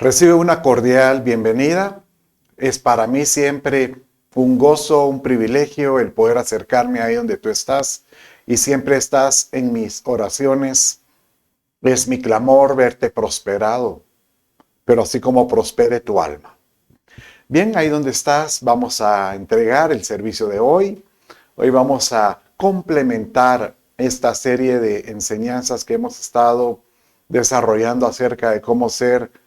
Recibe una cordial bienvenida. Es para mí siempre un gozo, un privilegio el poder acercarme ahí donde tú estás y siempre estás en mis oraciones. Es mi clamor verte prosperado, pero así como prospere tu alma. Bien, ahí donde estás, vamos a entregar el servicio de hoy. Hoy vamos a complementar esta serie de enseñanzas que hemos estado desarrollando acerca de cómo ser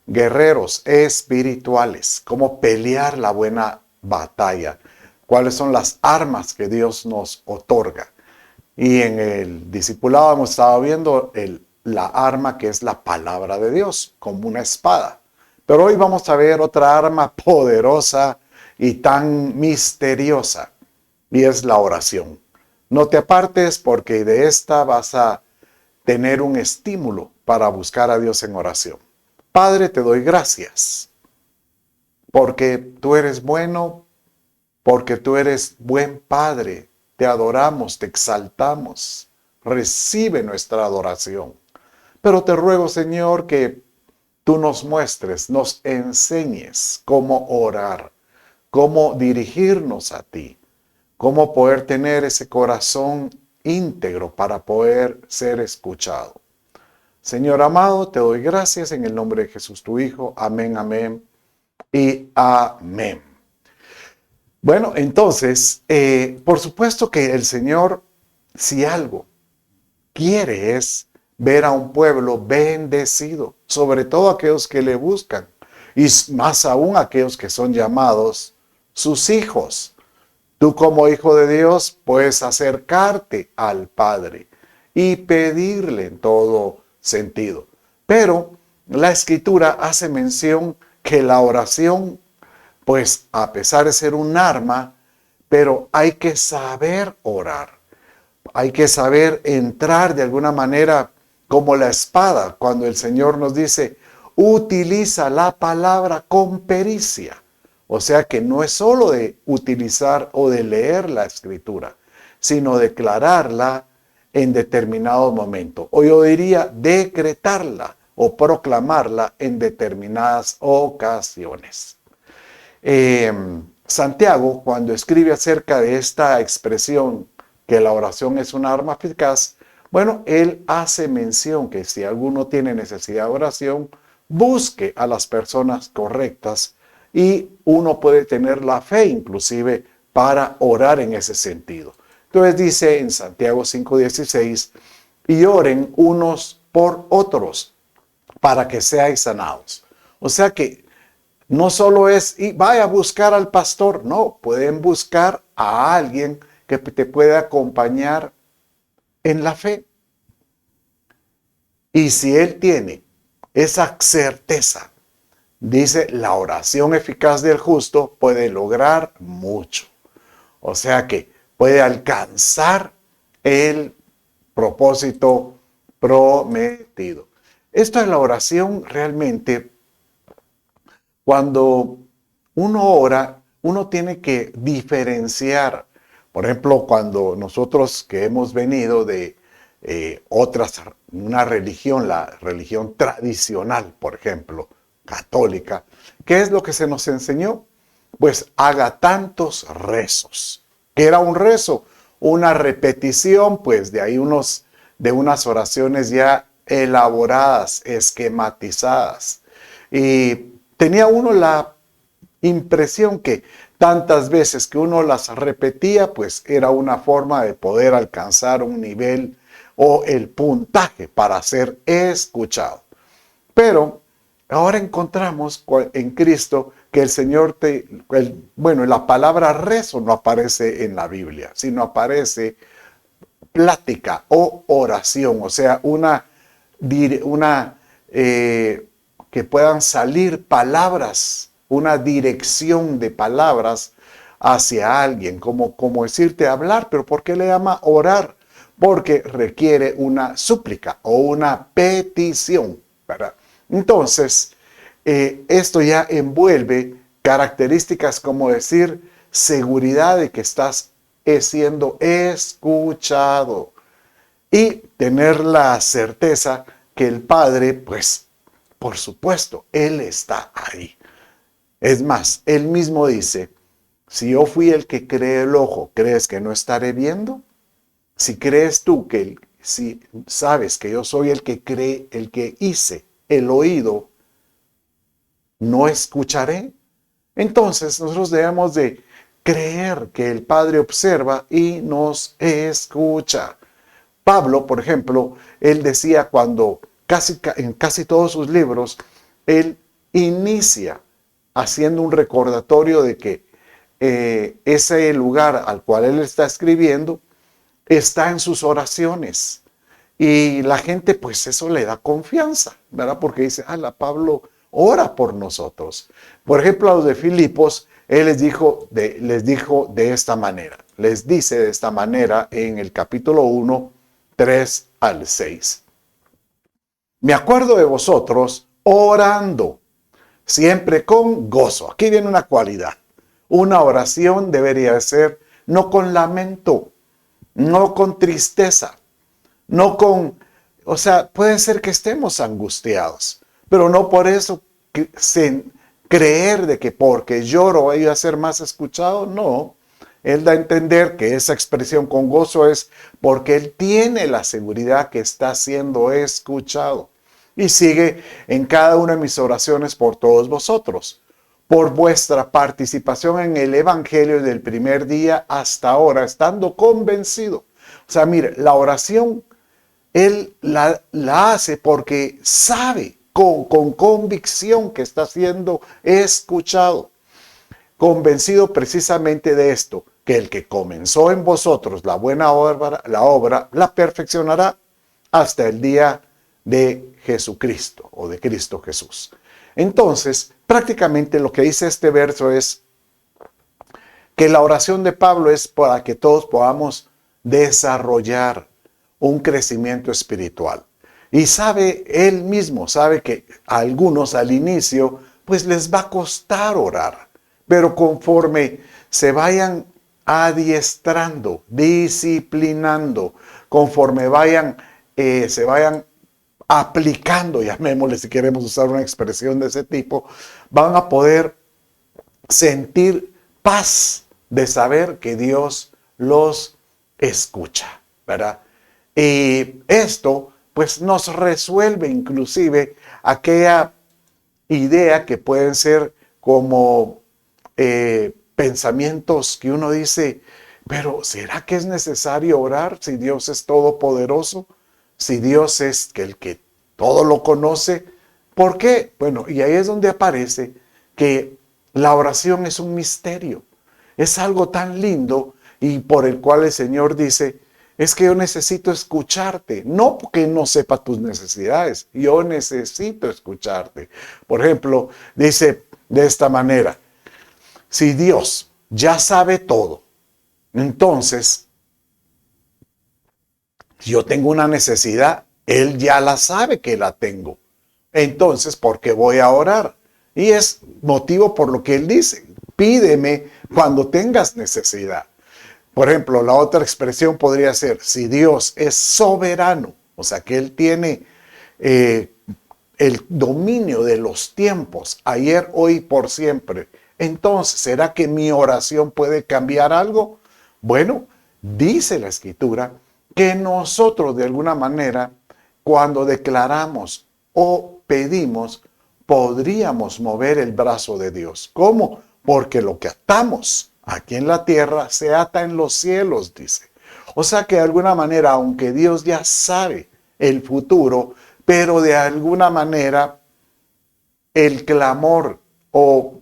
guerreros espirituales, cómo pelear la buena batalla, cuáles son las armas que Dios nos otorga. Y en el discipulado hemos estado viendo la arma que es la palabra de Dios, como una espada. Pero hoy vamos a ver otra arma poderosa y tan misteriosa, y es la oración. No te apartes porque de esta vas a tener un estímulo para buscar a Dios en oración. Padre, te doy gracias porque tú eres bueno, porque tú eres buen Padre. Te adoramos, te exaltamos. Recibe nuestra adoración. Pero te ruego, Señor, que tú nos muestres, nos enseñes cómo orar, cómo dirigirnos a ti, cómo poder tener ese corazón íntegro para poder ser escuchado. Señor amado, te doy gracias en el nombre de Jesús tu Hijo. Amén, amén y amén. Bueno, entonces, por supuesto que el Señor, si algo quiere es ver a un pueblo bendecido, sobre todo aquellos que le buscan, y más aún aquellos que son llamados sus hijos. Tú como hijo de Dios puedes acercarte al Padre y pedirle en todo sentido. Pero la Escritura hace mención que la oración, pues a pesar de ser un arma, pero hay que saber orar. Hay que saber entrar de alguna manera como la espada, cuando el Señor nos dice, utiliza la palabra con pericia. O sea que no es solo de utilizar o de leer la escritura, sino declararla en determinado momento. O yo diría decretarla o proclamarla en determinadas ocasiones. Santiago, cuando escribe acerca de esta expresión que la oración es una arma eficaz, bueno, él hace mención que si alguno tiene necesidad de oración, busque a las personas correctas y uno puede tener la fe inclusive para orar en ese sentido. Entonces dice en Santiago 5:16, y oren unos por otros para que seáis sanados. O sea que no solo es, y vaya a buscar al pastor, no, pueden buscar a alguien que te pueda acompañar en la fe. Y si él tiene esa certeza, dice, la oración eficaz del justo puede lograr mucho. O sea que puede alcanzar el propósito prometido. Esto es la oración realmente. Cuando uno ora, uno tiene que diferenciar. Por ejemplo, cuando nosotros que hemos venido de una religión, la religión tradicional, por ejemplo, católica, ¿qué es lo que se nos enseñó? Pues haga tantos rezos. ¿Qué era un rezo? Una repetición, pues de ahí de unas oraciones ya elaboradas, esquematizadas. Y tenía uno la impresión que tantas veces que uno las repetía, pues era una forma de poder alcanzar un nivel o el puntaje para ser escuchado. Pero ahora encontramos en Cristo que el Señor la palabra rezo no aparece en la Biblia, sino aparece plática o oración, o sea, que puedan salir palabras, una dirección de palabras hacia alguien, como decirte hablar, pero ¿por qué le llama orar? Porque requiere una súplica o una petición, ¿verdad? Entonces, esto ya envuelve características como decir seguridad de que estás siendo escuchado y tener la certeza que el Padre, pues, Por supuesto, Él está ahí. Es más, Él mismo dice, si yo fui el que creé el ojo, ¿crees que no estaré viendo? Si crees tú si sabes que yo soy el que cree, el que hice el oído, ¿no escucharé? Entonces nosotros debemos de creer que el Padre observa y nos escucha. Pablo, por ejemplo, él decía cuando en casi todos sus libros, él inicia haciendo un recordatorio de que ese lugar al cual él está escribiendo está en sus oraciones. Y la gente, pues eso le da confianza, ¿verdad? Porque dice, Pablo ora por nosotros. Por ejemplo, a los de Filipos, él les dijo de esta manera. Les dice de esta manera en el capítulo 1, 3 al 6. Me acuerdo de vosotros orando, siempre con gozo. Aquí viene una cualidad. Una oración debería ser no con lamento, no con tristeza, no con, puede ser que estemos angustiados, pero no por eso creer de que porque lloro voy a ser más escuchado. No, él da a entender que esa expresión con gozo es porque él tiene la seguridad que está siendo escuchado. Y sigue en cada una de mis oraciones por todos vosotros, por vuestra participación en el Evangelio del primer día hasta ahora, estando convencido. Mire, la oración él la hace porque sabe con convicción que está siendo escuchado. Convencido precisamente de esto, que el que comenzó en vosotros la buena obra, la perfeccionará hasta el día de Jesucristo o de Cristo Jesús. Entonces, prácticamente lo que dice este verso es que la oración de Pablo es para que todos podamos desarrollar un crecimiento espiritual. Y él mismo sabe que a algunos al inicio, pues les va a costar orar. Pero conforme se vayan adiestrando, disciplinando, conforme se vayan aplicando, llamémosle si queremos usar una expresión de ese tipo, van a poder sentir paz de saber que Dios los escucha, ¿verdad? Y esto pues nos resuelve inclusive aquella idea que pueden ser como pensamientos que uno dice, pero ¿será que es necesario orar si Dios es todopoderoso? Si Dios es el que todo lo conoce, ¿por qué? Bueno, y ahí es donde aparece que la oración es un misterio. Es algo tan lindo y por el cual el Señor dice, es que yo necesito escucharte, no porque no sepa tus necesidades, yo necesito escucharte. Por ejemplo, dice de esta manera, si Dios ya sabe todo, entonces si yo tengo una necesidad, Él ya la sabe que la tengo. Entonces, ¿por qué voy a orar? Y es motivo por lo que Él dice, pídeme cuando tengas necesidad. Por ejemplo, la otra expresión podría ser, si Dios es soberano, o sea que Él tiene el dominio de los tiempos, ayer, hoy, por siempre. Entonces, ¿será que mi oración puede cambiar algo? Bueno, dice la Escritura que nosotros de alguna manera, cuando declaramos o pedimos, podríamos mover el brazo de Dios. ¿Cómo? Porque lo que atamos aquí en la tierra se ata en los cielos, dice. O sea que de alguna manera, aunque Dios ya sabe el futuro, pero de alguna manera el clamor o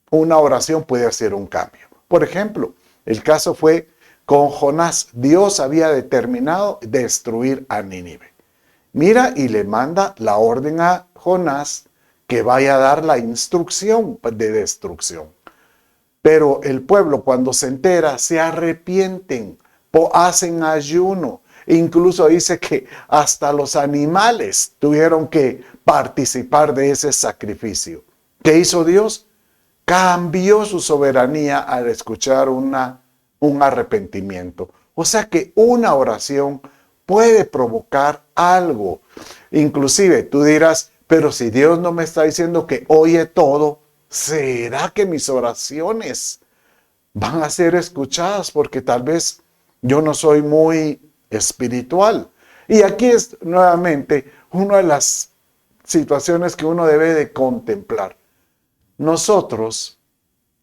una oración puede hacer un cambio. Por ejemplo, el caso fue con Jonás. Dios había determinado destruir a Nínive. Mira, y le manda la orden a Jonás que vaya a dar la instrucción de destrucción. Pero el pueblo cuando se entera se arrepienten, hacen ayuno. Incluso dice que hasta los animales tuvieron que participar de ese sacrificio. ¿Qué hizo Dios? Cambió su soberanía al escuchar un arrepentimiento. O sea que una oración puede provocar algo. Inclusive tú dirás, Pero si Dios no me está diciendo que oye todo, ¿será que mis oraciones van a ser escuchadas? Porque tal vez yo no soy muy espiritual. Y aquí es nuevamente una de las situaciones que uno debe de contemplar. Nosotros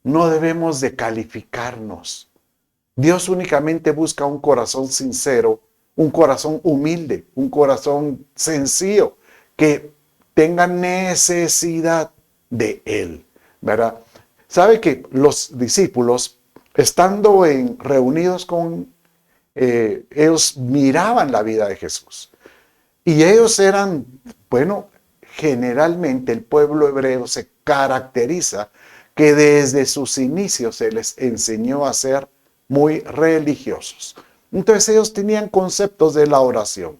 no debemos de calificarnos. Dios únicamente busca un corazón sincero, un corazón humilde, un corazón sencillo, que tenga necesidad de Él, ¿verdad? Sabe que los discípulos, estando reunidos con ellos, miraban la vida de Jesús. Y ellos eran, bueno, generalmente el pueblo hebreo se caracteriza que desde sus inicios se les enseñó a ser muy religiosos. Entonces ellos tenían conceptos de la oración.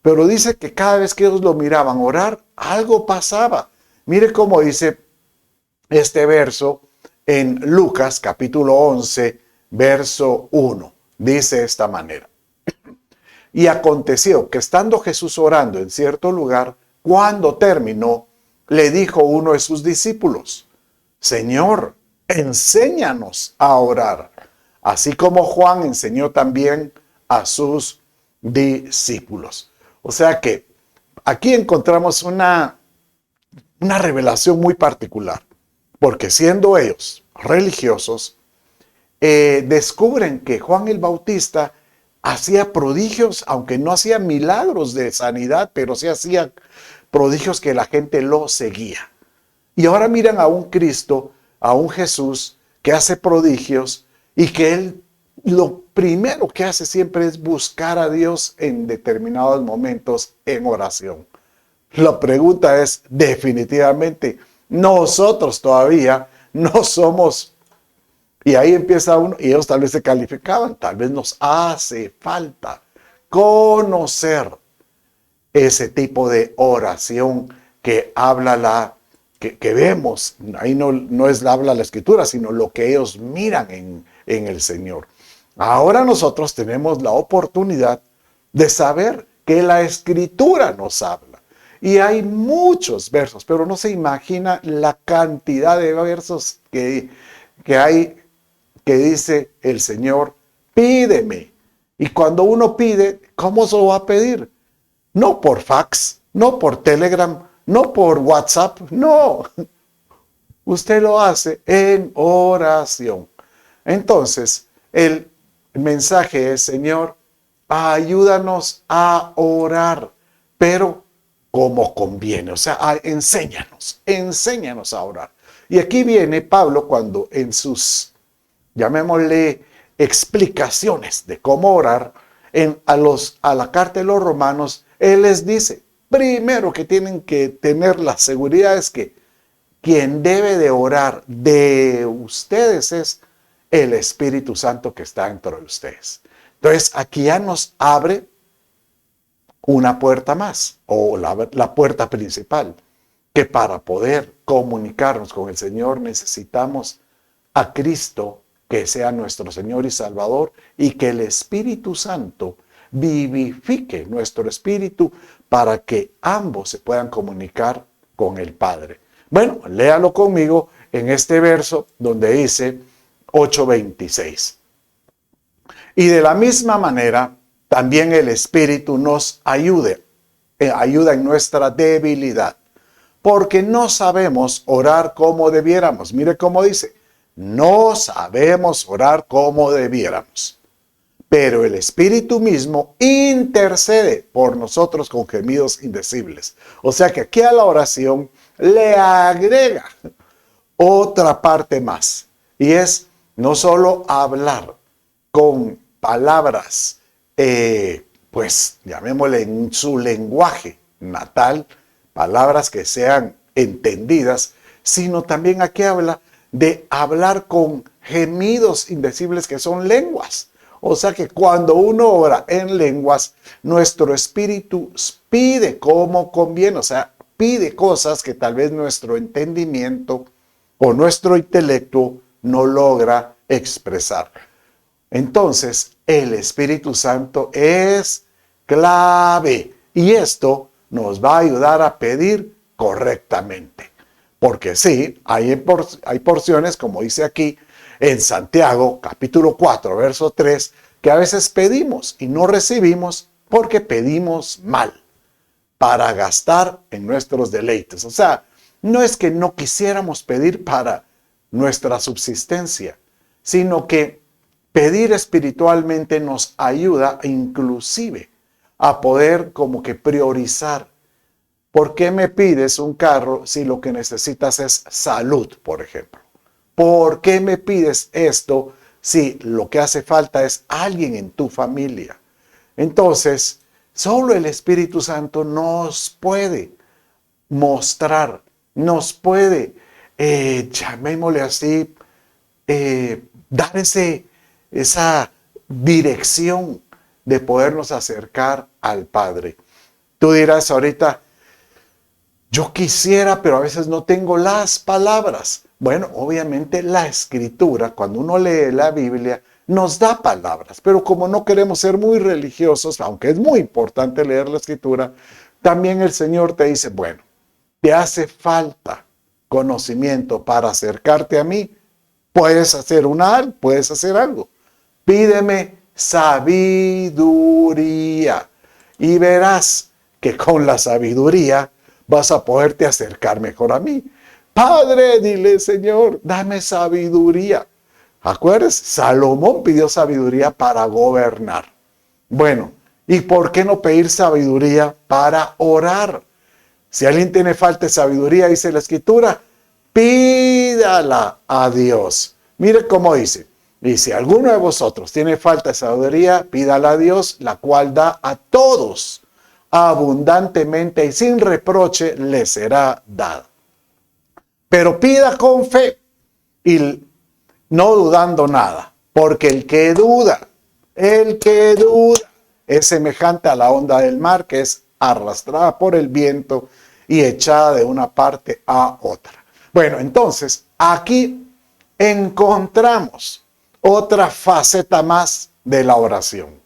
Pero dice que cada vez que ellos lo miraban orar, algo pasaba. Mire cómo dice este verso en Lucas capítulo 11, verso 1. Dice de esta manera. Y aconteció que estando Jesús orando en cierto lugar, cuando terminó, le dijo uno de sus discípulos: Señor, enséñanos a orar, así como Juan enseñó también a sus discípulos. O sea que aquí encontramos una revelación muy particular, porque siendo ellos religiosos, descubren que Juan el Bautista hacía prodigios, aunque no hacía milagros de sanidad, pero sí hacía prodigios que la gente lo seguía. Y ahora miran a un Cristo, a un Jesús que hace prodigios y que Él lo primero que hace siempre es buscar a Dios en determinados momentos en oración. La pregunta es, definitivamente, nosotros todavía no somos. Y ahí empieza uno, y ellos tal vez se calificaban, tal vez nos hace falta conocer ese tipo de oración que habla que vemos. Ahí no es habla la Escritura, sino lo que ellos miran en el Señor. Ahora nosotros tenemos la oportunidad de saber que la Escritura nos habla. Y hay muchos versos, pero no se imagina la cantidad de versos que hay que dice el Señor: pídeme. Y cuando uno pide, ¿cómo se lo va a pedir? No por fax, no por Telegram, no por WhatsApp, no. Usted lo hace en oración. Entonces, el mensaje es: Señor, ayúdanos a orar, pero como conviene. O sea, enséñanos a orar. Y aquí viene Pablo cuando en sus, llamémosle, explicaciones de cómo orar, a la carta de los romanos, él les dice, primero que tienen que tener la seguridad es que quien debe de orar de ustedes es el Espíritu Santo que está dentro de ustedes. Entonces, aquí ya nos abre una puerta más, o la puerta principal, que para poder comunicarnos con el Señor necesitamos a Cristo, que sea nuestro Señor y Salvador, y que el Espíritu Santo vivifique nuestro espíritu para que ambos se puedan comunicar con el Padre. Bueno, léalo conmigo en este verso donde dice 8:26. Y de la misma manera, también el Espíritu nos ayuda en nuestra debilidad, porque no sabemos orar como debiéramos. Mire cómo dice, no sabemos orar como debiéramos, pero el Espíritu mismo intercede por nosotros con gemidos indecibles. O sea que aquí a la oración le agrega otra parte más, y es no solo hablar con palabras, pues llamémosle en su lenguaje natal, palabras que sean entendidas, sino también aquí habla de hablar con gemidos indecibles que son lenguas. O sea que cuando uno ora en lenguas, nuestro espíritu pide como conviene, o sea, pide cosas que tal vez nuestro entendimiento o nuestro intelecto no logra expresar. Entonces, el Espíritu Santo es clave y esto nos va a ayudar a pedir correctamente. Porque sí, hay porciones, como dice aquí en Santiago, capítulo 4, verso 3, que a veces pedimos y no recibimos porque pedimos mal para gastar en nuestros deleites. O sea, no es que no quisiéramos pedir para nuestra subsistencia, sino que pedir espiritualmente nos ayuda inclusive a poder como que priorizar. ¿Por qué me pides un carro si lo que necesitas es salud, por ejemplo? ¿Por qué me pides esto si lo que hace falta es alguien en tu familia? Entonces, solo el Espíritu Santo nos puede mostrar, nos puede, llamémosle así, dar esa dirección de podernos acercar al Padre. Tú dirás ahorita, yo quisiera, pero a veces no tengo las palabras. Bueno, obviamente la Escritura, cuando uno lee la Biblia, nos da palabras, pero como no queremos ser muy religiosos, aunque es muy importante leer la Escritura, también el Señor te dice, bueno, te hace falta conocimiento para acercarte a mí, puedes hacer puedes hacer algo. Pídeme sabiduría y verás que con la sabiduría vas a poderte acercar mejor a mí. Padre, dile, Señor, dame sabiduría. ¿Acuerdas? Salomón pidió sabiduría para gobernar. Bueno, ¿y por qué no pedir sabiduría para orar? Si alguien tiene falta de sabiduría, dice la Escritura, pídala a Dios. Mire cómo dice. Y si alguno de vosotros tiene falta de sabiduría, pídala a Dios, la cual da a todos abundantemente y sin reproche le será dada. Pero pida con fe y no dudando nada, porque el que duda es semejante a la onda del mar que es arrastrada por el viento y echada de una parte a otra. Bueno, entonces aquí encontramos otra faceta más de la oración,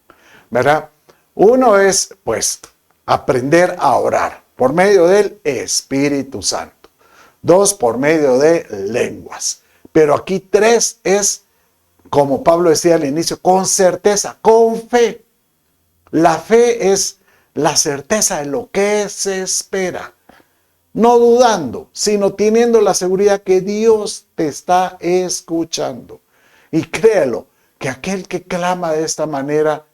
¿verdad? Uno es, pues, aprender a orar por medio del Espíritu Santo. 2, por medio de lenguas. Pero aquí 3 es, como Pablo decía al inicio, con certeza, con fe. La fe es la certeza de lo que se espera. No dudando, sino teniendo la seguridad que Dios te está escuchando. Y créelo, que aquel que clama de esta manera,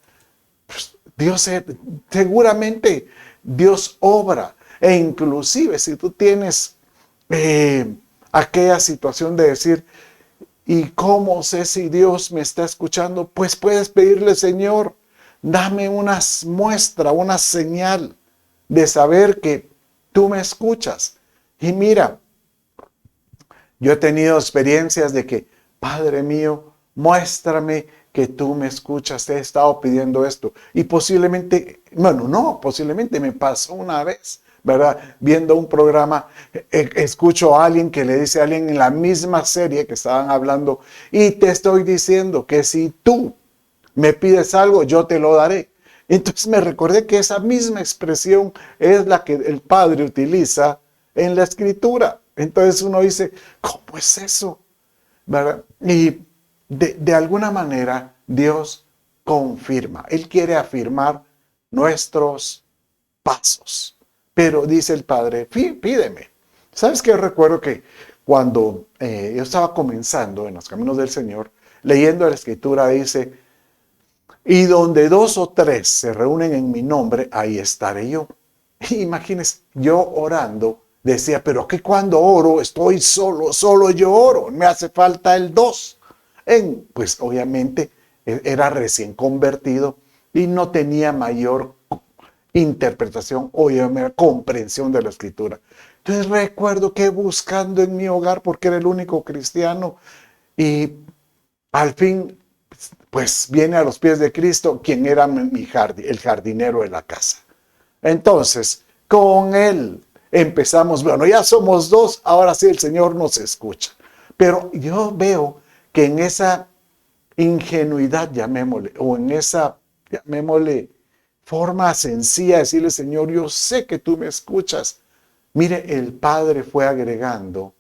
pues, seguramente Dios obra. E inclusive si tú tienes aquella situación de decir, ¿y cómo sé si Dios me está escuchando? Pues puedes pedirle, Señor, dame una muestra, una señal de saber que tú me escuchas. Y mira, yo he tenido experiencias de que, Padre mío, muéstrame que tú me escuchas, te he estado pidiendo esto. Y posiblemente, posiblemente me pasó una vez, ¿verdad? Viendo un programa, escucho a alguien que le dice a alguien en la misma serie que estaban hablando, y te estoy diciendo que si tú me pides algo, yo te lo daré. Entonces me recordé que esa misma expresión es la que el Padre utiliza en la Escritura. Entonces uno dice, ¿cómo es eso? ¿Verdad? Y de alguna manera Dios confirma. Él quiere afirmar nuestros pasos. Pero dice el Padre, pídeme. ¿Sabes qué? Recuerdo que cuando yo estaba comenzando en los caminos del Señor, leyendo la Escritura, dice, y donde 2 o 3 se reúnen en mi nombre, ahí estaré yo. Imagínense, yo orando, decía, pero que cuando oro estoy solo yo oro, me hace falta el 2. Pues obviamente era recién convertido y no tenía mayor interpretación o comprensión de la Escritura. Entonces recuerdo que buscando en mi hogar, porque era el único cristiano, y al fin, pues viene a los pies de Cristo, quien era el jardinero de la casa. Entonces, con él empezamos, bueno, ya somos 2, ahora sí el Señor nos escucha. Pero yo veo que en esa ingenuidad, llamémosle, o en esa, llamémosle, forma sencilla de decirle, Señor, yo sé que tú me escuchas. Mire, el Padre fue agregando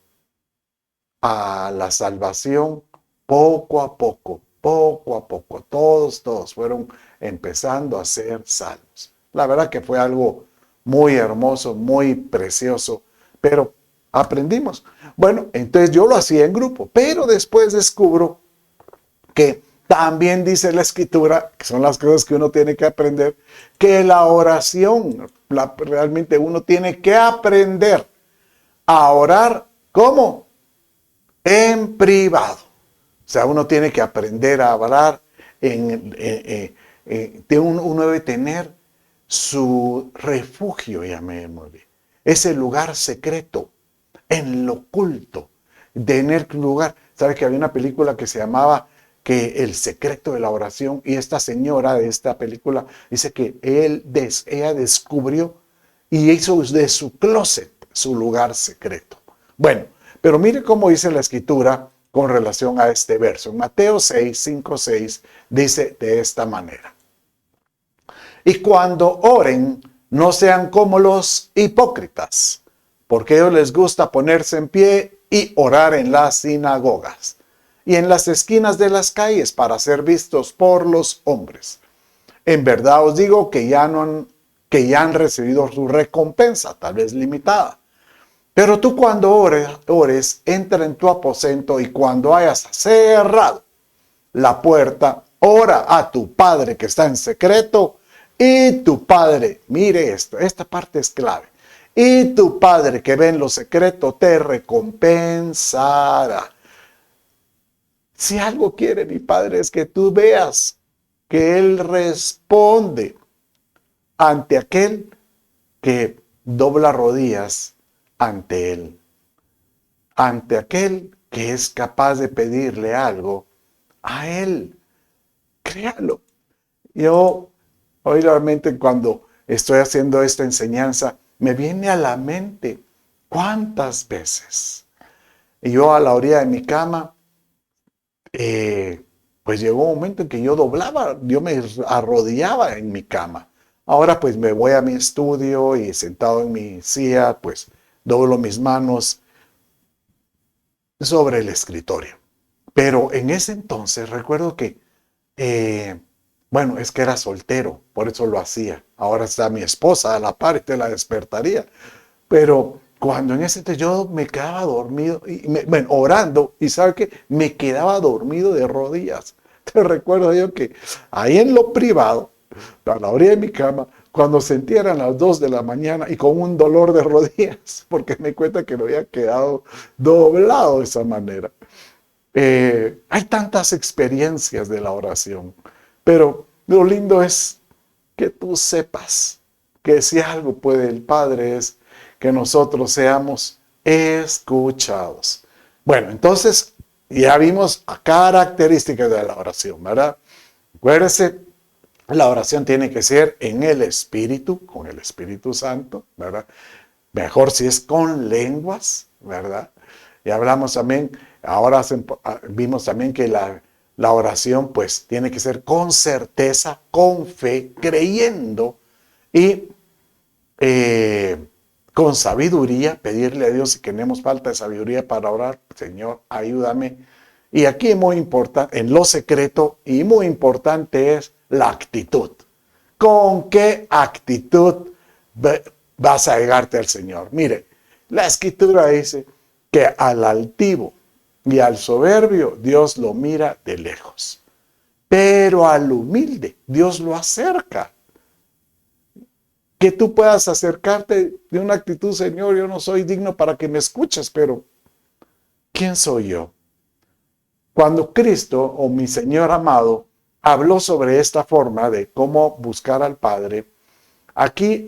a la salvación poco a poco, poco a poco. Todos fueron empezando a ser salvos. La verdad que fue algo muy hermoso, muy precioso, pero aprendimos. Bueno, entonces yo lo hacía en grupo, pero después descubro que también dice la Escritura, que son las cosas que uno tiene que aprender, que la oración, realmente uno tiene que aprender a orar, ¿cómo? En privado. O sea, uno tiene que aprender a orar, uno debe tener su refugio, llamémosle, ese lugar secreto, en lo oculto, tener lugar. ¿Sabe que había una película que se llamaba que El secreto de la oración? Y esta señora de esta película dice que ella descubrió y hizo de su closet su lugar secreto. Bueno, pero mire cómo dice la Escritura con relación a este verso. En Mateo 6, 5, 6 dice de esta manera: y cuando oren, no sean como los hipócritas, porque a ellos les gusta ponerse en pie y orar en las sinagogas y en las esquinas de las calles para ser vistos por los hombres. En verdad os digo que ya han recibido su recompensa, tal vez limitada. Pero tú cuando ores, entra en tu aposento y cuando hayas cerrado la puerta, ora a tu Padre que está en secreto, y tu Padre, mire esto, esta parte es clave, y tu Padre que ve en lo secreto te recompensará. Si algo quiere mi Padre es que tú veas que Él responde ante aquel que dobla rodillas ante Él, ante aquel que es capaz de pedirle algo a Él. Créalo. Yo, hoy realmente cuando estoy haciendo esta enseñanza, me viene a la mente cuántas veces yo a la orilla de mi cama, pues llegó un momento en que yo yo me arrodillaba en mi cama. Ahora pues me voy a mi estudio y sentado en mi silla, pues doblo mis manos sobre el escritorio. Pero en ese entonces recuerdo que, bueno, es que era soltero, por eso lo hacía. Ahora está mi esposa a la par y te la despertaría. Pero cuando en ese entonces yo me quedaba dormido, bueno, orando, y ¿sabe qué? Me quedaba dormido de rodillas. Te recuerdo yo que ahí en lo privado, a la orilla de mi cama, cuando sentía eran las 2 de la mañana y con un dolor de rodillas, porque me cuenta que me había quedado doblado de esa manera. Hay tantas experiencias de la oración, pero lo lindo es que tú sepas que si algo puede el Padre es que nosotros seamos escuchados. Bueno, entonces ya vimos características de la oración, ¿verdad? Acuérdense, la oración tiene que ser en el Espíritu, con el Espíritu Santo, ¿verdad? Mejor si es con lenguas, ¿verdad? Y hablamos también, ahora vimos también que la oración pues tiene que ser con certeza, con fe, creyendo y con sabiduría, pedirle a Dios si tenemos falta de sabiduría para orar, Señor, ayúdame. Y aquí muy importante, en lo secreto, y muy importante es la actitud. ¿Con qué actitud vas a llegarte al Señor? Mire, la Escritura dice que al altivo y al soberbio Dios lo mira de lejos, pero al humilde Dios lo acerca. Que tú puedas acercarte de una actitud, Señor, yo no soy digno para que me escuches, pero ¿quién soy yo? Cuando Cristo, o mi Señor amado, habló sobre esta forma de cómo buscar al Padre, aquí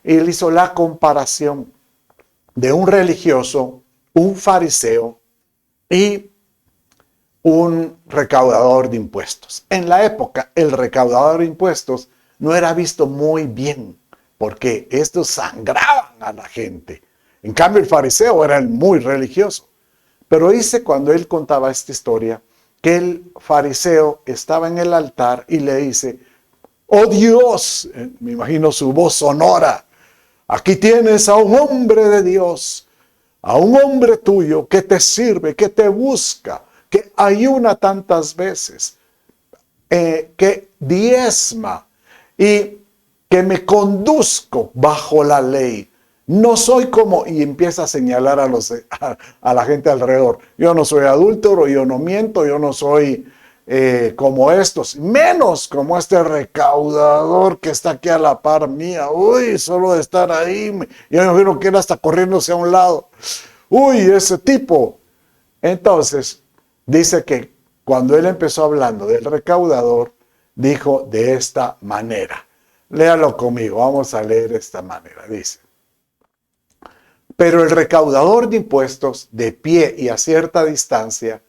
él hizo la comparación de un religioso, un fariseo y un recaudador de impuestos. En la época, el recaudador de impuestos no era visto muy bien, porque estos sangraban a la gente. En cambio, el fariseo era el muy religioso. Pero dice cuando él contaba esta historia, que el fariseo estaba en el altar y le dice: oh Dios, me imagino su voz sonora, Aquí tienes a un hombre de Dios, a un hombre tuyo que te sirve, que te busca, que ayuna tantas veces, que diezma y que me conduzco bajo la ley. No soy como, y empieza a señalar a la gente alrededor. Yo no soy adúltero, yo no miento, yo no soy como estos, menos como este recaudador que está aquí a la par mía. Uy, solo de estar ahí, yo me imagino que él hasta corriéndose a un lado. Uy, ese tipo. Entonces, dice que cuando él empezó hablando del recaudador, dijo de esta manera. Léalo conmigo, vamos a leer de esta manera. Dice: pero el recaudador de impuestos, de pie y a cierta distancia,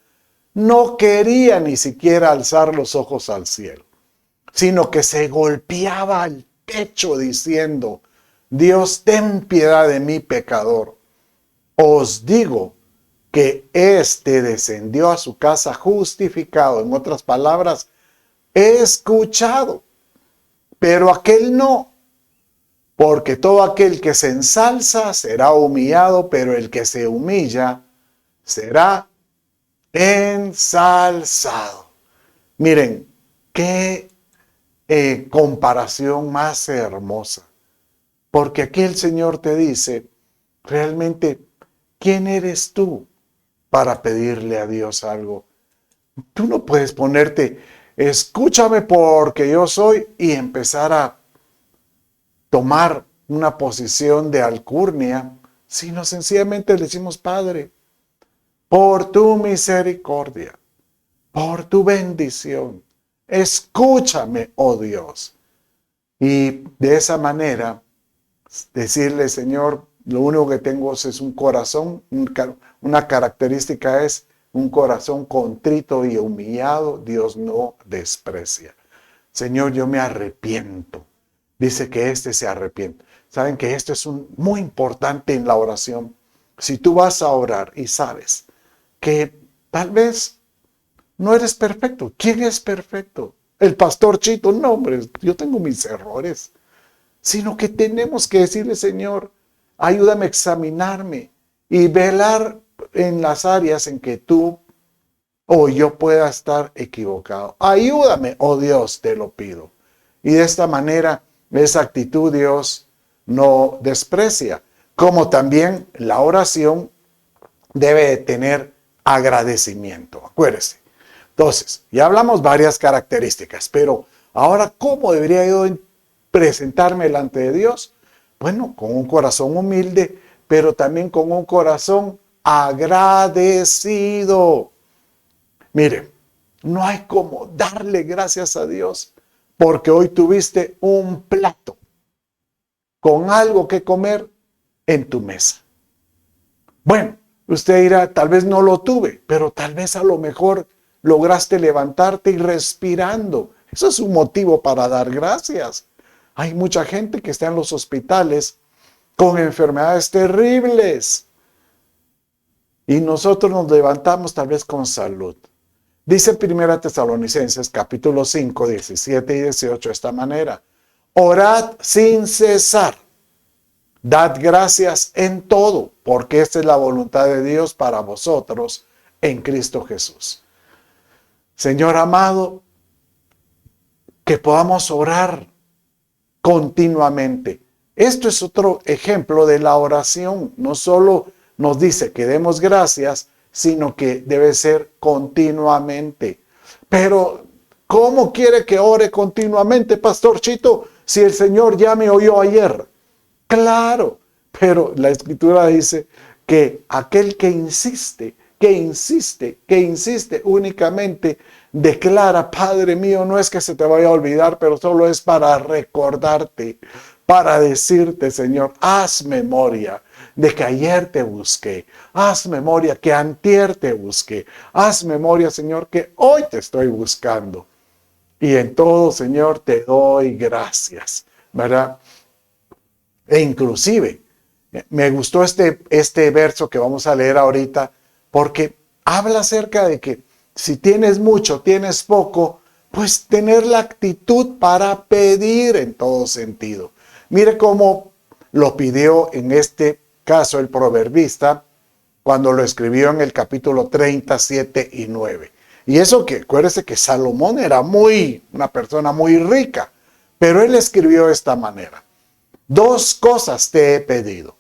no quería ni siquiera alzar los ojos al cielo, sino que se golpeaba el pecho diciendo: Dios, ten piedad de mí, pecador. Os digo que éste descendió a su casa justificado. En otras palabras, escuchado, pero aquel no. Porque todo aquel que se ensalza será humillado, pero el que se humilla será ensalzado. Miren, qué comparación más hermosa. Porque aquí el Señor te dice, realmente, ¿quién eres tú para pedirle a Dios algo? Tú no puedes ponerte, escúchame porque yo soy, y empezar a tomar una posición de alcurnia, sino sencillamente le decimos: Padre, por tu misericordia, por tu bendición, escúchame, oh Dios. Y de esa manera, decirle: Señor, lo único que tengo es un corazón, una característica es un corazón contrito y humillado, Dios no desprecia. Señor, yo me arrepiento. Dice que se arrepiente. Saben que esto es muy importante en la oración. Si tú vas a orar y sabes que tal vez no eres perfecto. ¿Quién es perfecto? El pastor Chito. No, hombre, yo tengo mis errores. Sino que tenemos que decirle: Señor, ayúdame a examinarme y velar en las áreas en que tú o yo pueda estar equivocado. Ayúdame, oh Dios, te lo pido. Y de esta manera, esa actitud Dios no desprecia. Como también la oración debe de tener agradecimiento. Acuérdese. Entonces, ya hablamos varias características, pero ahora, ¿cómo debería yo presentarme delante de Dios? Bueno, con un corazón humilde, pero también con un corazón agradecido. Mire, no hay como darle gracias a Dios porque hoy tuviste un plato con algo que comer en tu mesa. Bueno, usted dirá: tal vez no lo tuve, pero tal vez a lo mejor lograste levantarte y respirando. Eso es un motivo para dar gracias. Hay mucha gente que está en los hospitales con enfermedades terribles y nosotros nos levantamos tal vez con salud. Dice 1 Tesalonicenses capítulo 5, 17 y 18 de esta manera: orad sin cesar, dad gracias en todo, porque esta es la voluntad de Dios para vosotros en Cristo Jesús. Señor amado, que podamos orar continuamente. Esto es otro ejemplo de la oración. No solo nos dice que demos gracias, sino que debe ser continuamente. Pero, ¿cómo quiere que ore continuamente, Pastor Chito, si el Señor ya me oyó ayer? Claro, pero la Escritura dice que aquel que insiste únicamente declara: Padre mío, no es que se te vaya a olvidar, pero solo es para recordarte, para decirte: Señor, haz memoria de que ayer te busqué, haz memoria que antier te busqué, haz memoria, Señor, que hoy te estoy buscando. Y en todo, Señor, te doy gracias, ¿verdad? E inclusive, me gustó este verso que vamos a leer ahorita, porque habla acerca de que si tienes mucho, tienes poco, pues tener la actitud para pedir en todo sentido. Mire cómo lo pidió en este caso el proverbista cuando lo escribió en el capítulo 37 y 9. Y eso que, acuérdese que Salomón era una persona muy rica, pero él escribió de esta manera: 2 cosas te he pedido,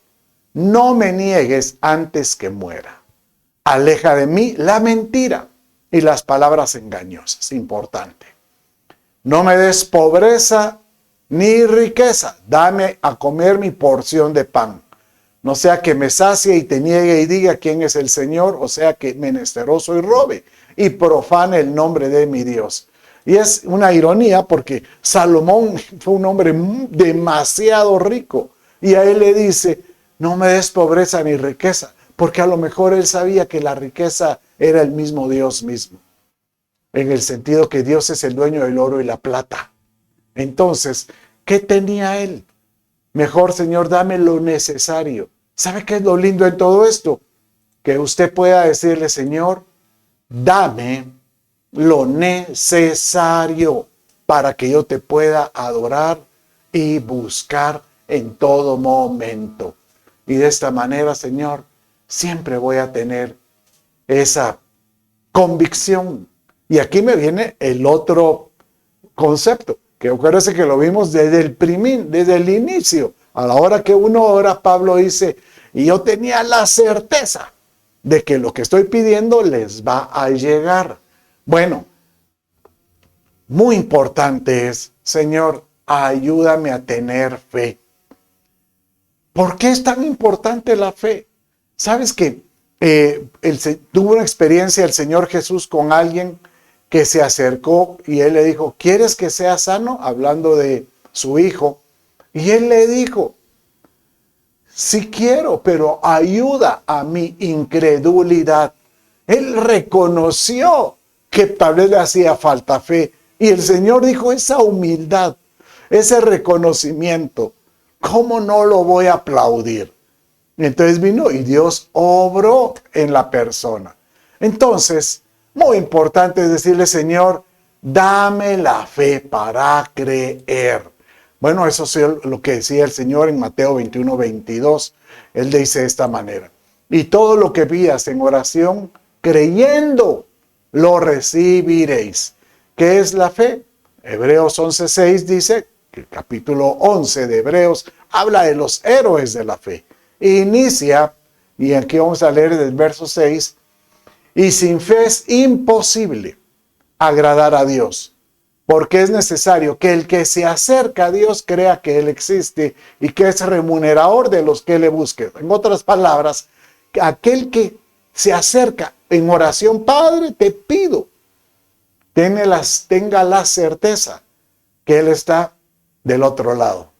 no me niegues antes que muera. Aleja de mí la mentira y las palabras engañosas. Importante. No me des pobreza ni riqueza. Dame a comer mi porción de pan. No sea que me sacie y te niegue y diga quién es el Señor, o sea que menesteroso y robe y profane el nombre de mi Dios. Y es una ironía porque Salomón fue un hombre demasiado rico y a él le dice: no me des pobreza ni riqueza, porque a lo mejor él sabía que la riqueza era el mismo Dios mismo, en el sentido que Dios es el dueño del oro y la plata. Entonces, ¿qué tenía él? Mejor, Señor, dame lo necesario. ¿Sabe qué es lo lindo en todo esto? Que usted pueda decirle: Señor, dame lo necesario para que yo te pueda adorar y buscar en todo momento. Y de esta manera, Señor, siempre voy a tener esa convicción. Y aquí me viene el otro concepto, que acuérdense que lo vimos desde el inicio. A la hora que uno ora, Pablo dice: y yo tenía la certeza de que lo que estoy pidiendo les va a llegar. Bueno, muy importante es: Señor, ayúdame a tener fe. ¿Por qué es tan importante la fe? ¿Sabes que tuvo una experiencia el Señor Jesús con alguien que se acercó y él le dijo: ¿quieres que sea sano? Hablando de su hijo. Y él le dijo: sí quiero, pero ayuda a mi incredulidad. Él reconoció que tal vez le hacía falta fe. Y el Señor dijo: esa humildad, ese reconocimiento, ¿cómo no lo voy a aplaudir? Entonces vino y Dios obró en la persona. Entonces, muy importante es decirle: Señor, dame la fe para creer. Bueno, eso es lo que decía el Señor en Mateo 21:22. Él dice de esta manera: y todo lo que pidas en oración, creyendo, lo recibiréis. ¿Qué es la fe? Hebreos 11:6 dice, que el capítulo 11 de Hebreos habla de los héroes de la fe. Inicia, y aquí vamos a leer del verso 6, y sin fe es imposible agradar a Dios, porque es necesario que el que se acerca a Dios crea que Él existe y que es remunerador de los que le busquen. En otras palabras, aquel que se acerca en oración: Padre, te pido, tenga la certeza que Él está del otro lado,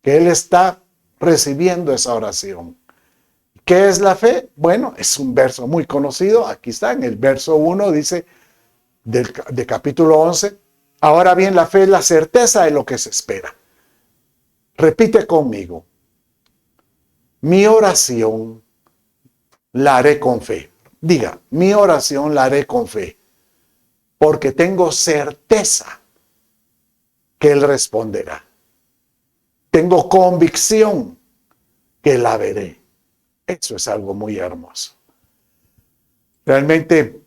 que Él está recibiendo esa oración. ¿Qué es la fe? Bueno, es un verso muy conocido. Aquí está, en el verso 1 dice de capítulo 11. Ahora bien, la fe es la certeza de lo que se espera. Repite conmigo: mi oración la haré con fe. Diga: mi oración la haré con fe, porque tengo certeza que Él responderá. Tengo convicción que la veré. Eso es algo muy hermoso. Realmente,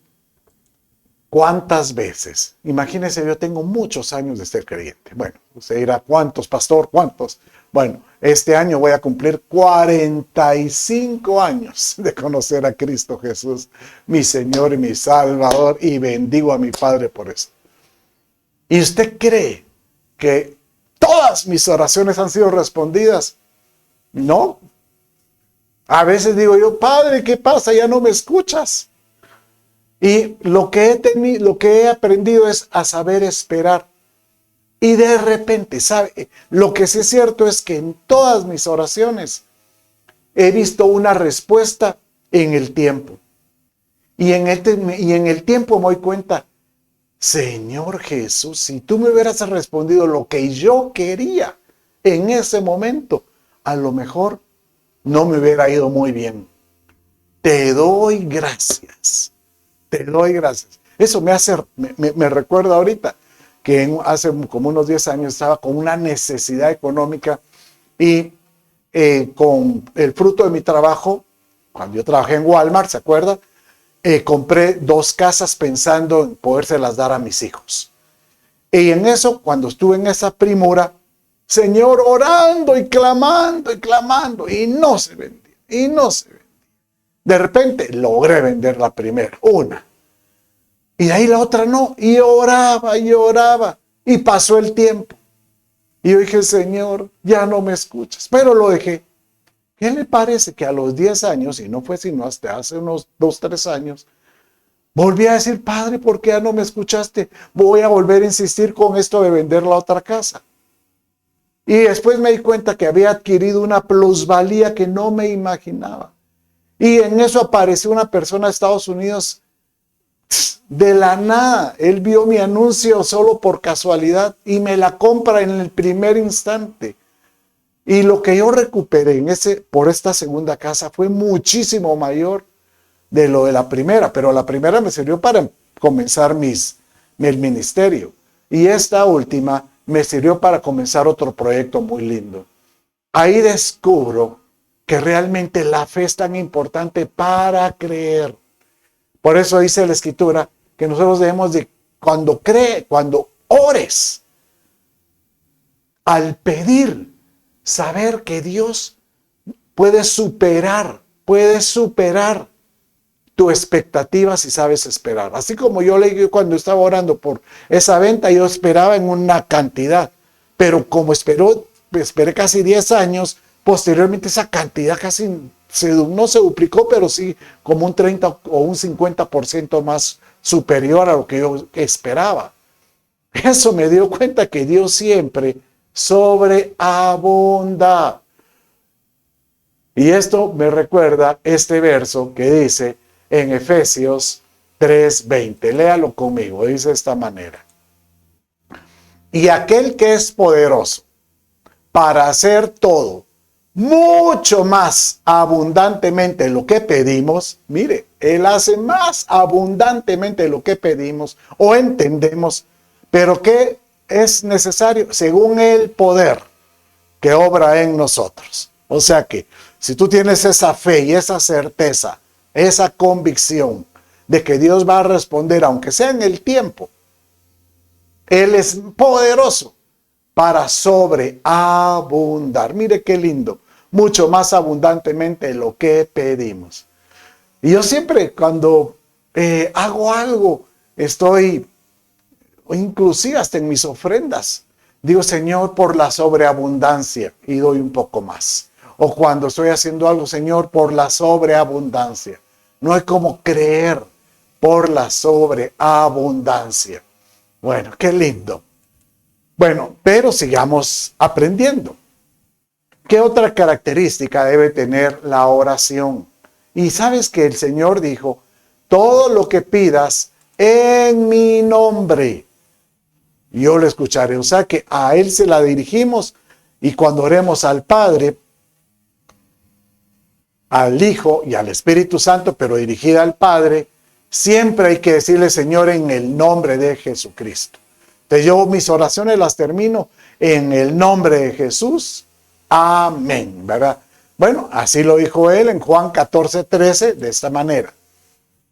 ¿cuántas veces? Imagínense, yo tengo muchos años de ser creyente. Bueno, usted dirá: ¿cuántos, pastor? ¿Cuántos? Bueno, este año voy a cumplir 45 años de conocer a Cristo Jesús, mi Señor y mi Salvador, y bendigo a mi Padre por eso. ¿Y usted cree que todas mis oraciones han sido respondidas? No. A veces digo yo: Padre, ¿qué pasa? Ya no me escuchas. Y lo que he aprendido es a saber esperar. Y de repente, ¿sabe? Lo que sí es cierto es que en todas mis oraciones he visto una respuesta en el tiempo. Y en el tiempo me doy cuenta: Señor Jesús, si tú me hubieras respondido lo que yo quería en ese momento, a lo mejor no me hubiera ido muy bien. Te doy gracias. Te doy gracias. Eso me recuerda ahorita que hace como unos 10 años estaba con una necesidad económica y con el fruto de mi trabajo, cuando yo trabajé en Walmart, ¿se acuerda? Compré 2 casas pensando en podérselas dar a mis hijos. Y en eso, cuando estuve en esa primura, Señor, orando y clamando, y no se vendía, y no se vendía. De repente logré vender la primera, una. Y de ahí la otra no, y oraba, y pasó el tiempo. Y yo dije, Señor, ya no me escuchas, pero lo dejé. ¿Qué le parece que a los 10 años, y no fue sino hasta hace unos 2, 3 años, volví a decir, Padre, ¿por qué ya no me escuchaste? Voy a volver a insistir con esto de vender la otra casa. Y después me di cuenta que había adquirido una plusvalía que no me imaginaba. Y en eso apareció una persona de Estados Unidos de la nada. Él vio mi anuncio solo por casualidad y me la compra en el primer instante. Y lo que yo recuperé por esta segunda casa fue muchísimo mayor de lo de la primera. Pero la primera me sirvió para comenzar el ministerio. Y esta última me sirvió para comenzar otro proyecto muy lindo. Ahí descubro que realmente la fe es tan importante para creer. Por eso dice la Escritura que nosotros debemos de, cuando ores, al pedir, saber que Dios puede superar tu expectativa si sabes esperar. Así como yo leí cuando estaba orando por esa venta, yo esperaba en una cantidad, pero como esperé casi 10 años, posteriormente esa cantidad casi no se duplicó, pero sí como un 30 o un 50% más superior a lo que yo esperaba. Eso me dio cuenta que Dios siempre sobreabunda. Y esto me recuerda este verso que dice en Efesios 3:20. Léalo conmigo, dice de esta manera. Y aquel que es poderoso para hacer todo, mucho más abundantemente de lo que pedimos. Mire, Él hace más abundantemente de lo que pedimos o entendemos, pero que es necesario según el poder que obra en nosotros. O sea que si tú tienes esa fe y esa certeza, esa convicción de que Dios va a responder, aunque sea en el tiempo, Él es poderoso para sobreabundar. Mire qué lindo. Mucho más abundantemente de lo que pedimos. Y yo siempre cuando hago algo, inclusive hasta en mis ofrendas, digo, Señor, por la sobreabundancia, y doy un poco más. O cuando estoy haciendo algo, Señor, por la sobreabundancia. No hay como creer por la sobreabundancia. Bueno, qué lindo. Bueno, pero sigamos aprendiendo. ¿Qué otra característica debe tener la oración? Y sabes que el Señor dijo, todo lo que pidas en mi nombre, yo lo escucharé. O sea que a Él se la dirigimos y cuando oremos al Padre, al Hijo y al Espíritu Santo, pero dirigida al Padre, siempre hay que decirle, Señor, en el nombre de Jesucristo. Entonces yo mis oraciones las termino en el nombre de Jesús. Amén, ¿verdad? Bueno, así lo dijo Él en Juan 14:13, de esta manera.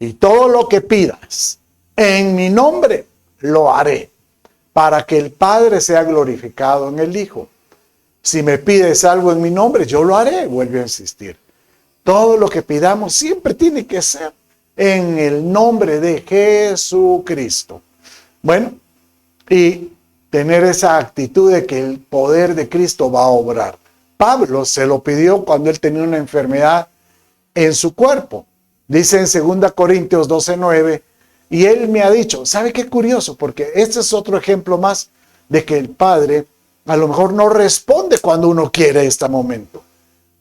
Y todo lo que pidas en mi nombre, lo haré, para que el Padre sea glorificado en el Hijo. Si me pides algo en mi nombre, yo lo haré, vuelvo a insistir. Todo lo que pidamos siempre tiene que ser en el nombre de Jesucristo. Bueno, y tener esa actitud de que el poder de Cristo va a obrar. Pablo se lo pidió cuando él tenía una enfermedad en su cuerpo. Dice en 2 Corintios 12:9, y él me ha dicho, ¿sabe qué curioso? Porque este es otro ejemplo más de que el Padre a lo mejor no responde cuando uno quiere este momento.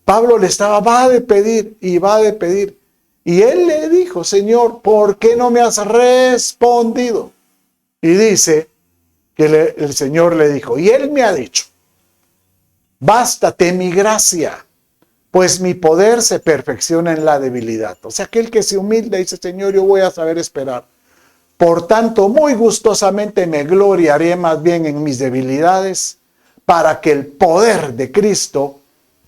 Pablo va de pedir. Y él le dijo, Señor, ¿por qué no me has respondido? Y dice que el Señor le dijo, y él me ha dicho, bástate mi gracia, pues mi poder se perfecciona en la debilidad. O sea, aquel que se humilde dice, Señor, yo voy a saber esperar. Por tanto, muy gustosamente me gloriaré más bien en mis debilidades, para que el poder de Cristo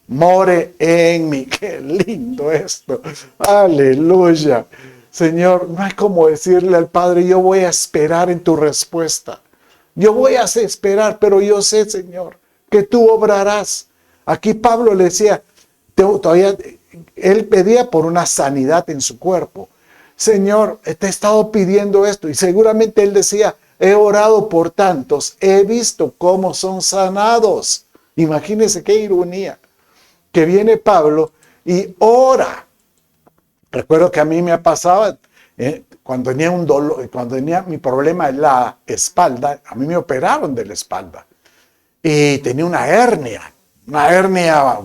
more en mí. Qué lindo esto. Aleluya. Señor, no hay como decirle al Padre, yo voy a esperar en tu respuesta. Yo voy a esperar, pero yo sé, Señor, que tú obrarás. Aquí Pablo le decía, todavía, él pedía por una sanidad en su cuerpo. Señor, te he estado pidiendo esto. Y seguramente él decía, he orado por tantos, he visto cómo son sanados. Imagínense qué ironía. Que viene Pablo y ora. Recuerdo que a mí me pasaba, cuando tenía un dolor, cuando tenía mi problema en la espalda, a mí me operaron de la espalda. Y tenía una hernia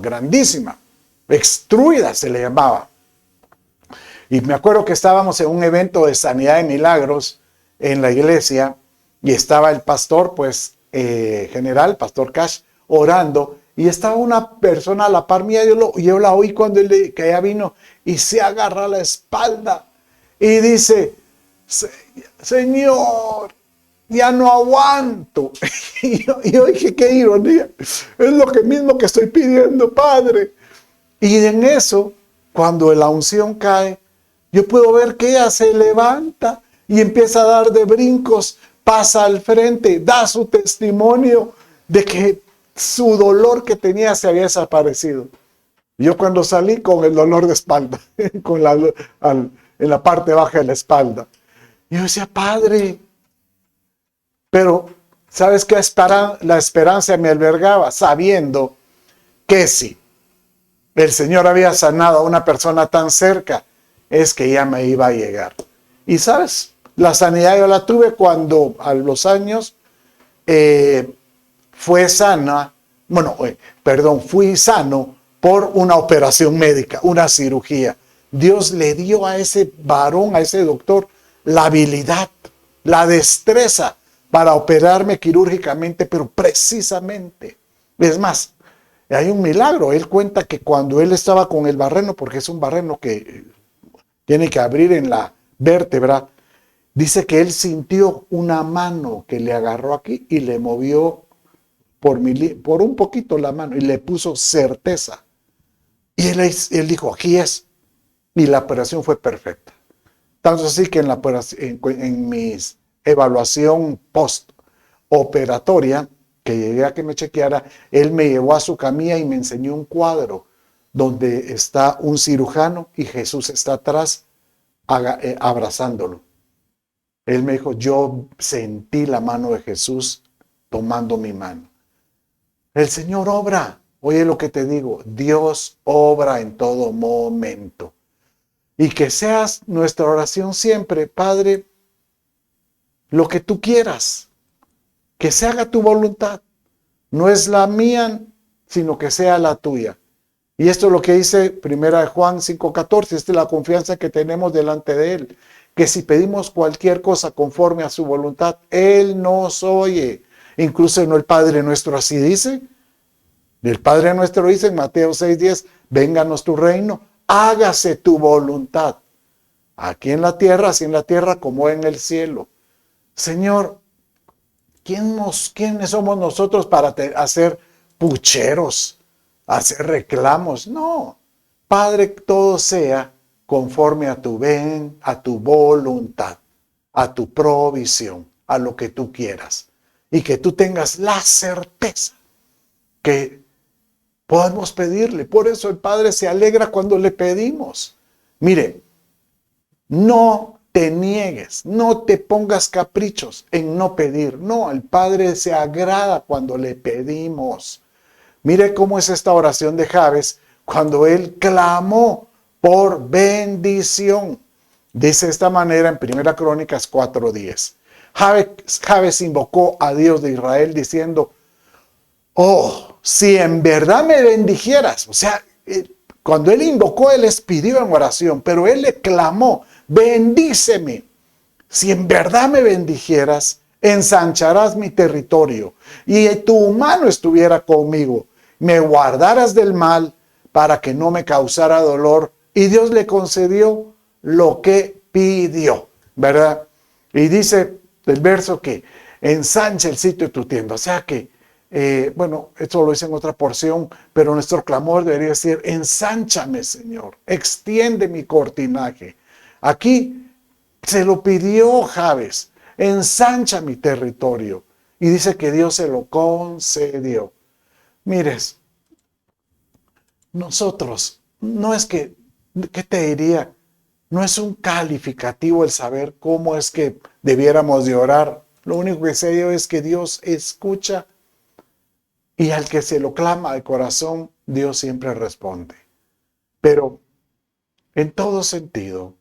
grandísima, extruida se le llamaba. Y me acuerdo que estábamos en un evento de sanidad de milagros en la iglesia y estaba el pastor, pues, general, pastor Cash, orando. Y estaba una persona a la par mía, yo la oí cuando que ella vino y se agarra la espalda y dice, Señor, ya no aguanto. Y yo dije, qué ironía, es lo mismo que estoy pidiendo, Padre. Y en eso, cuando la unción cae, yo puedo ver que ella se levanta y empieza a dar de brincos, pasa al frente, da su testimonio de que su dolor que tenía se había desaparecido. Yo cuando salí con el dolor de espalda, en la parte baja de la espalda, yo decía, Padre, pero ¿sabes qué? La esperanza me albergaba, sabiendo que si el Señor había sanado a una persona tan cerca, es que ya me iba a llegar. Y ¿sabes? La sanidad yo la tuve cuando a los años fui sano por una operación médica, una cirugía. Dios le dio a ese varón, a ese doctor, la habilidad, la destreza para operarme quirúrgicamente, pero precisamente. Es más, hay un milagro. Él cuenta que cuando él estaba con el barreno, porque es un barreno que tiene que abrir en la vértebra, dice que él sintió una mano que le agarró aquí y le movió por un poquito la mano y le puso certeza. Y él dijo, aquí es. Y la operación fue perfecta. Tanto así que en mi evaluación post-operatoria, que llegué a que me chequeara, él me llevó a su camilla y me enseñó un cuadro donde está un cirujano y Jesús está atrás abrazándolo. Él me dijo, yo sentí la mano de Jesús tomando mi mano. El Señor obra. Oye lo que te digo, Dios obra en todo momento. Y que seas nuestra oración siempre, Padre, lo que tú quieras, que se haga tu voluntad. No es la mía, sino que sea la tuya. Y esto es lo que dice 1 Juan 5:14, esta es la confianza que tenemos delante de Él, que si pedimos cualquier cosa conforme a su voluntad, Él nos oye. Incluso no el Padre nuestro así dice. El Padre nuestro dice en Mateo 6:10, vénganos tu reino, hágase tu voluntad, aquí en la tierra, así en la tierra como en el cielo. Señor, ¿quiénes somos nosotros para hacer pucheros, hacer reclamos? No, Padre, todo sea conforme a tu voluntad, a tu provisión, a lo que tú quieras. Y que tú tengas la certeza que podemos pedirle. Por eso el Padre se alegra cuando le pedimos. Mire, no te niegues, no te pongas caprichos en no pedir. No, el Padre se agrada cuando le pedimos. Mire cómo es esta oración de Jabes cuando él clamó por bendición. Dice de esta manera en 1 Crónicas 4:10. Jabes invocó a Dios de Israel diciendo, oh, si en verdad me bendijeras. O sea, cuando él invocó, él les pidió en oración, pero él le clamó, bendíceme. Si en verdad me bendijeras, ensancharás mi territorio y tu mano estuviera conmigo. Me guardaras del mal para que no me causara dolor. Y Dios le concedió lo que pidió, ¿verdad? Y dice el verso que ensancha el sitio de tu tienda. O sea que bueno, esto lo dice en otra porción, pero nuestro clamor debería ser: ensánchame, Señor, extiende mi cortinaje. Aquí se lo pidió Jabes: ensancha mi territorio. Y dice que Dios se lo concedió. Mires, nosotros, no es que, ¿qué te diría? No es un calificativo el saber cómo es que debiéramos de orar. Lo único que sé yo es que Dios escucha, y al que se lo clama de corazón, Dios siempre responde. Pero en todo sentido,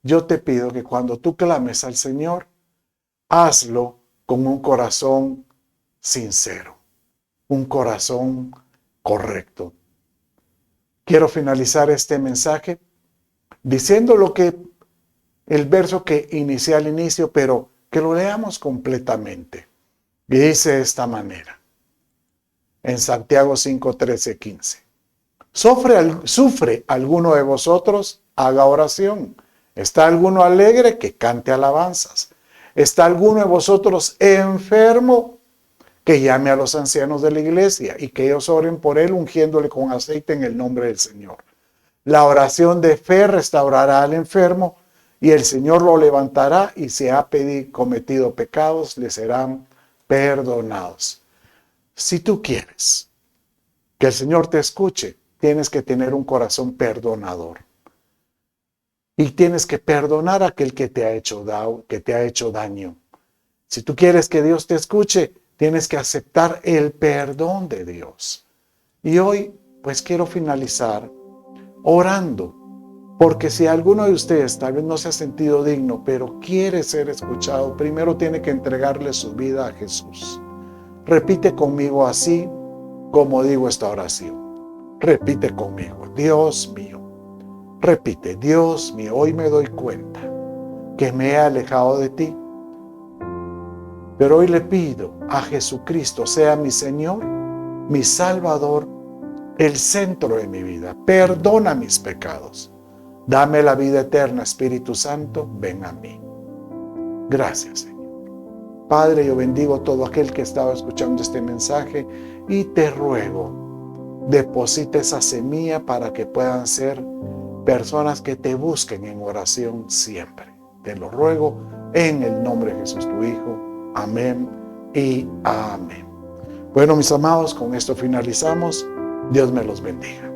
yo te pido que cuando tú clames al Señor, hazlo con un corazón sincero, un corazón correcto. Quiero finalizar este mensaje diciendo lo que el verso que inicié al inicio, pero que lo leamos completamente. Y dice de esta manera, en Santiago 5, 13, 15. ¿Sufre alguno de vosotros? Haga oración. ¿Está alguno alegre? Que cante alabanzas. ¿Está alguno de vosotros enfermo? Que llame a los ancianos de la iglesia y que ellos oren por él, ungiéndole con aceite en el nombre del Señor. La oración de fe restaurará al enfermo y el Señor lo levantará, y si ha cometido pecados, le serán perdonados. Si tú quieres que el Señor te escuche, tienes que tener un corazón perdonador. Y tienes que perdonar a aquel que te ha hecho daño. Si tú quieres que Dios te escuche, tienes que aceptar el perdón de Dios. Y hoy, pues quiero finalizar orando, porque si alguno de ustedes tal vez no se ha sentido digno, pero quiere ser escuchado, primero tiene que entregarle su vida a Jesús. Repite conmigo así como digo esta oración. Repite conmigo: Dios mío. Repite: Dios mío, hoy me doy cuenta que me he alejado de ti, pero hoy le pido a Jesucristo sea mi Señor, mi Salvador, el centro de mi vida. Perdona mis pecados. Dame la vida eterna, Espíritu Santo, ven a mí. Gracias, Señor. Padre, yo bendigo todo aquel que estaba escuchando este mensaje y te ruego, deposita esa semilla para que puedan ser personas que te busquen en oración siempre. Te lo ruego en el nombre de Jesús, tu Hijo. Amén y amén. Bueno, mis amados, con esto finalizamos. Dios me los bendiga.